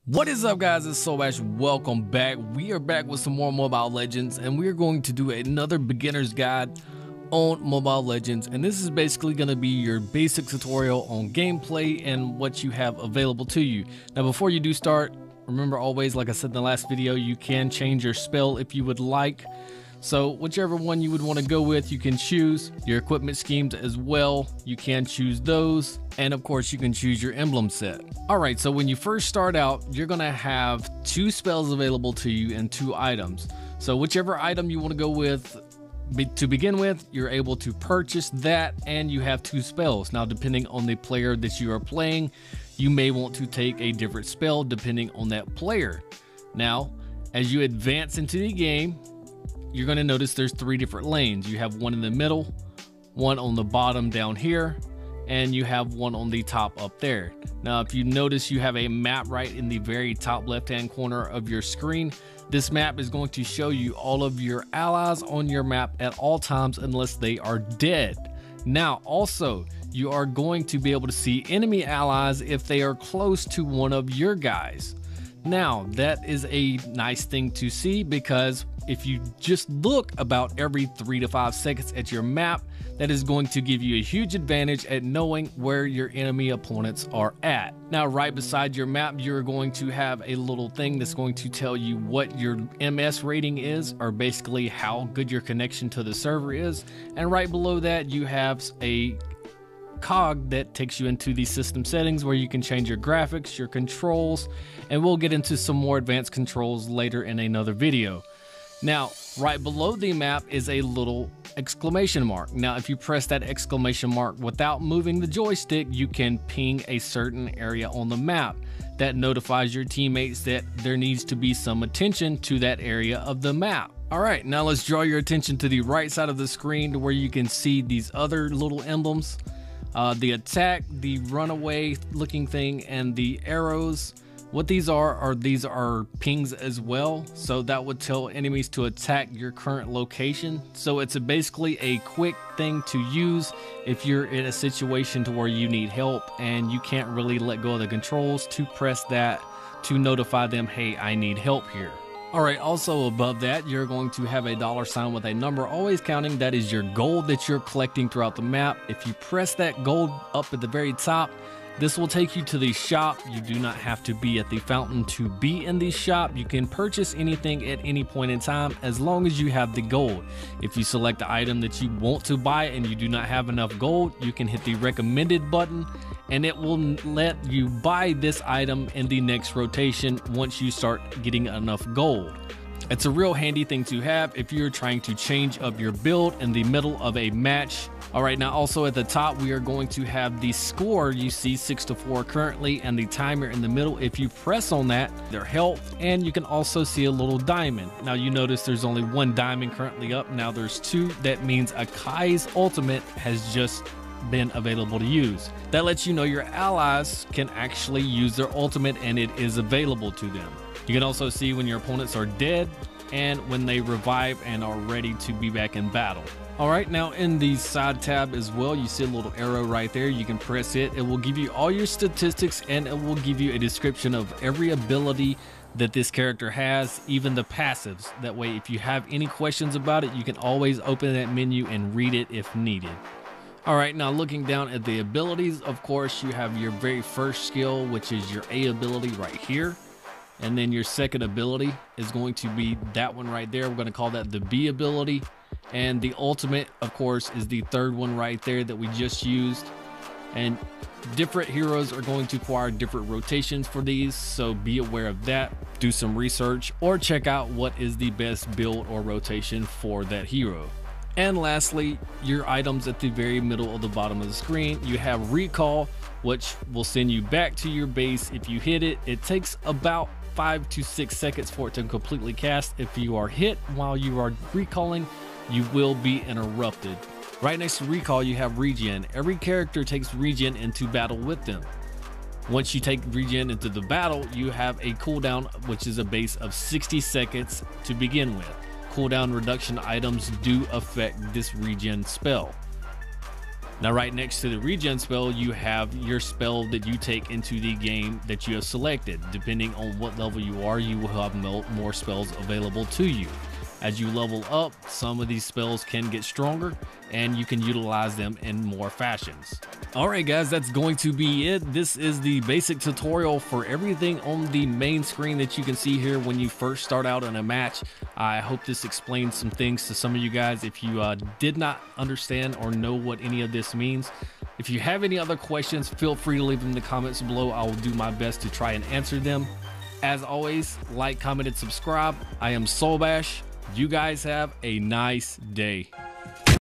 What is up, guys? It's Sobash. Welcome back. We are back with some more Mobile Legends, and we are going to do another beginner's guide on Mobile Legends. And this is basically going to be your basic tutorial on gameplay and what you have available to you. Now, before you do start, remember always, like I said in the last video, you can change your spell if you would like. So whichever one you would want to go with, you can choose. Your equipment schemes as well, you can choose those. And of course, you can choose your emblem set. All right, so when you first start out, you're gonna have 2 spells available to you and 2 items. So whichever item you want to go with, to begin with, you're able to purchase that, and you have 2 spells. Now, depending on the player that you are playing, you may want to take a different spell depending on that player. Now, as you advance into the game, you're going to notice there's 3 different lanes. You have one in the middle, one on the bottom down here, and you have one on the top up there. Now, if you notice, you have a map right in the very top left-hand corner of your screen. This map is going to show you all of your allies on your map at all times unless they are dead. Now, also, you are going to be able to see enemy allies if they are close to one of your guys. Now, that is a nice thing to see, because if you just look about every 3 to 5 seconds at your map, that is going to give you a huge advantage at knowing where your enemy opponents are at. Now, right beside your map, you're going to have a little thing that's going to tell you what your MS rating is, or basically how good your connection to the server is. And right below that, you have a cog that takes you into the system settings where you can change your graphics, your controls, and we'll get into some more advanced controls later in another video. Now, right below the map is a little exclamation mark. Now, if you press that exclamation mark without moving the joystick, you can ping a certain area on the map. That notifies your teammates that there needs to be some attention to that area of the map. All right, now let's draw your attention to the right side of the screen to where you can see these other little emblems. The attack, the runaway looking thing, and the arrows. What these are pings as well, so that would tell enemies to attack your current location. So it's basically a quick thing to use if you're in a situation to where you need help and you can't really let go of the controls, to press that to notify them, hey, I need help here. All right, also above that, you're going to have a $ with a number always counting. That is your gold that you're collecting throughout the map. If you press that gold up at the very top, this will take you to the shop. You do not have to be at the fountain to be in the shop. You can purchase anything at any point in time as long as you have the gold. If you select the item that you want to buy and you do not have enough gold, you can hit the recommended button and it will let you buy this item in the next rotation once you start getting enough gold. It's a real handy thing to have if you're trying to change up your build in the middle of a match. All right, now also at the top, we are going to have the score. You see 6-4 currently, and the timer in the middle. If you press on that, their health, and you can also see a little diamond. Now you notice there's only 1 diamond currently up. Now there's 2. That means Akai's ultimate has just been available to use. That lets you know your allies can actually use their ultimate and it is available to them. You can also see when your opponents are dead and when they revive and are ready to be back in battle. All right, now in the side tab as well, you see a little arrow right there. You can press it. It will give you all your statistics and it will give you a description of every ability that this character has, even the passives. That way, if you have any questions about it, you can always open that menu and read it if needed. All right, now looking down at the abilities, of course, you have your very first skill, which is your A ability right here. And then your second ability is going to be that one right there. We're going to call that the B ability. And the ultimate, of course, is the third one right there that we just used. And different heroes are going to require different rotations for these, so be aware of that. Do some research or check out what is the best build or rotation for that hero. And lastly, your items at the very middle of the bottom of the screen. You have recall, which will send you back to your base if you hit it. It takes about 5 to 6 seconds for it to completely cast. If you are hit while you are recalling, you will be interrupted. Right next to recall, you have regen. Every character takes regen into battle with them. Once you take regen into the battle, you have a cooldown, which is a base of 60 seconds to begin with. Cooldown reduction items do affect this regen spell. Now, right next to the regen spell, you have your spell that you take into the game that you have selected. Depending on what level you are, you will have more spells available to you. As you level up, some of these spells can get stronger and you can utilize them in more fashions. Alright guys, that's going to be it. This is the basic tutorial for everything on the main screen that you can see here when you first start out in a match. I hope this explains some things to some of you guys if you did not understand or know what any of this means. If you have any other questions, feel free to leave them in the comments below. I will do my best to try and answer them. As always, like, comment, and subscribe. I am Soulbash. You guys have a nice day.